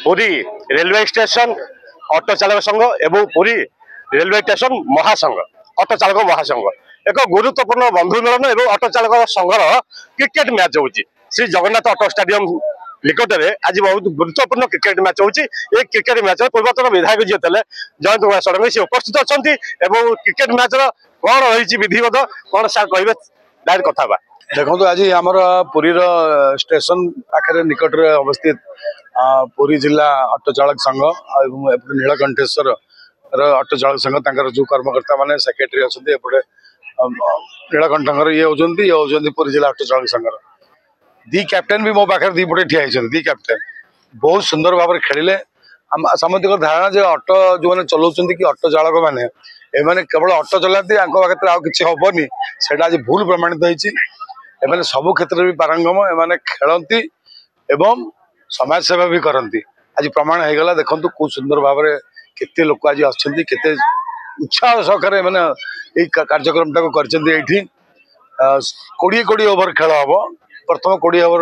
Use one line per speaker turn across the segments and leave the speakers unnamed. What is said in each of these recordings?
Puri railway station auto चालक संघ एवं पुरी रेलवे स्टेशन महासंघ ऑटो चालक महासंघ एक गुरुत्वपूर्ण बंधु मिलन एवं ऑटो चालक संघर क्रिकेट मैच होची श्री जगन्नाथ ऑटो स्टेडियम निकट में आज बहुत गुरुत्वपूर्ण क्रिकेट मैच होची। ये क्रिकेट मैच पूर्वतन विधायक जी थे जयंत कुमार षडंगी से उपस्थित अच्छा क्रिकेट मैच कौन रही विधिवत कौन सार कहे डायरेक्ट कथा
देखो आज आमर पुरी स्टेशन पाखे निकट में अवस्थित पुरी जिला ऑटो चालक संघ नीलकंठेश्वर ऑटो चालक संघ जो कर्मकर्ता माने सेक्रेटरी अच्छे एपटे नीलकंठ ये होती पुरी जिला ऑटो चालक संघ दी कैप्टेन भी मो पाखे दीपटे ठिया दी कैप्टेन बहुत सुंदर भाव में खेलिले। सामुदायिक धारणा जे ऑटो जो मैंने चलाउछन्ति कि ऑटो चालक मैंने एमाने केवल ऑटो चलाती पाखे आउ किछि हबनी सेटा आज भूल प्रमाणित होईछि। एमाने सब क्षेत्र में पारंगम एमाने खेलती एवं समाज सेवा भी करती आज प्रमाण हो गला। देखो खूब सुंदर भाव में केते लोक आज अच्छे केते उत्साह सहकारे माने ये कार्यक्रम टाक कर 20 ओवर खेल हम प्रथम 20 ओवर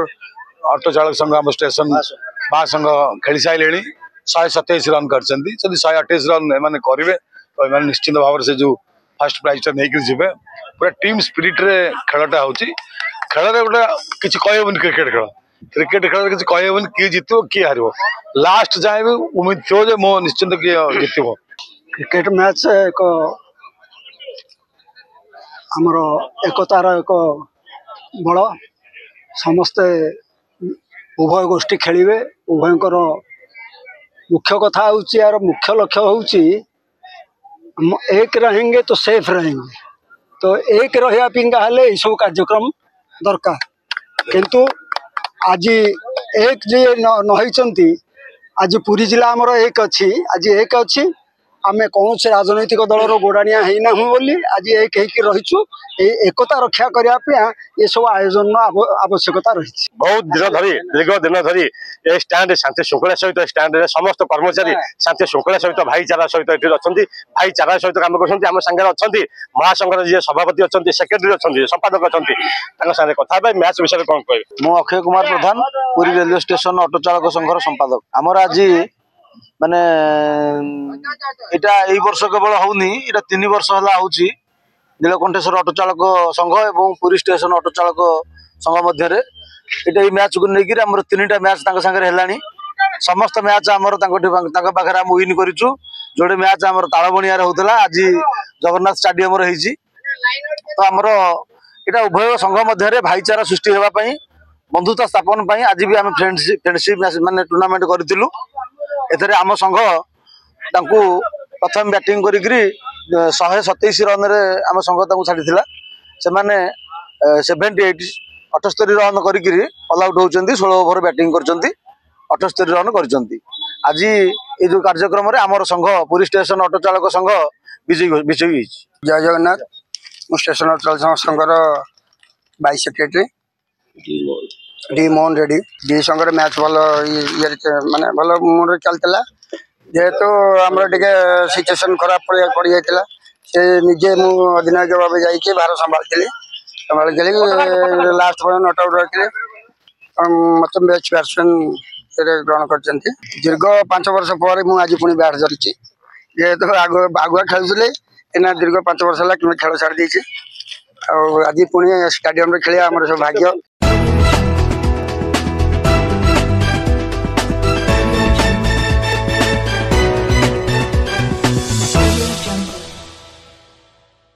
ऑटो चालक संघ आम स्टेशन महासंघ खेली सारे 127 रन कर 128 रन एम करेंगे तो एम निश्चित भाव से जो फास्ट प्राइज नहीं जी पूरा टीम स्पिरिट रे खेलटा हो खेल गोटे किसी कहबन क्रिकेट खेल किसी कहबन किए जितब किए हार लास्ट जाए भी उम्मीद थो मो निश्चिंत किए जितब
क्रिकेट मैच एक आमर एकतार एक बल समस्ते उभय गोष्ठी खेलिए उभयंकर मुख्य कथा हूँ यार मुख्य लक्ष्य हूँ एक रहेंगे तो सेफ रहेंगे तो एक रहा हेले सब कार्यक्रम दरकार किंतु आज एक जे नई आज पुरी जिला आमर एक अच्छी आज एक अच्छी आम कौन से राजनैतिक दलर गोड़ाणिया होना बोली आज एक रहीचु एकता रक्षा करने ये सब आयोजन आवश्यकता रही।
बहुत दिन धरी दीर्घ दिन धरी ये स्टैंड शांति श्रृंखला सहित स्टैंड रे समस्त कर्मचारी शांति श्रृंखला सहित भाईचारा सहित ये अच्छा भाईचारा सहित कम कर सागर अच्छा महासंघर जी सभापति अच्छा सेक्रेटरी अच्छा संपादक अच्छा सागे कथा मैच विषय कौन कह
मु अक्षय कुमार प्रधान पुरी रेलवे स्टेशन ऑटो चालक संघर संपादक आमर आज माने इटा एई वर्ष केवल होनी इटा 3 वर्ष हला होची नीलकंठेश्वर ऑटो चालक संघ एवं पुरी स्टेशन ऑटो चालक संघ मध्य रे इटा ई मैच को लेकर हमर 3टा मैच तांका संगे हेलानी समस्त मैच हमर तांका पाखरे हम विन करिचु जोडे मैच हमर ताळबणिया रे होतला आज जगन्नाथ स्टेडियम रे हेची तो हमर इटा उभय संघ मध्य रे भाईचारा सृष्टि हेबा पई बंधुता स्थापन पई आज भी हम फ्रेंडशिप माने टूर्नामेंट करथिलु एथरे आम संघ तांकू प्रथम बैटिंग करी 127 रन रे आम संघ तांकू छाड़ी से माने 78 रन करी ऑल आउट होचंती 16 ओवर बैटिंग करचंती 78 रन करचंती आज ये जो कार्यक्रम रे आमर संघ पुरी स्टेशन ऑटो चालक संघ विजयी
जय जगन्नाथ मु स्टेशन ऑटो चालक संघर vice secretary D Mohan Reddy डी संघर मैच भल माने भल मोर चलता जेहेतु आम सिचुएसन खराब पड़ जाता से निजे मु अधिनायक भाव जाइए भार संभाली लास्ट पर्यटन नट आउट रखिले मत मैच बैट्समैन ग्रहण कर दीर्घ 5 वर्ष पर मुझे आज पुणी बैट धरी जेहेतु आगुआ खेलुले एना दीर्घ 5 वर्ष है खेल छाड़ी आज पुणी स्टेडियम खेलिया आम सब भाग्य।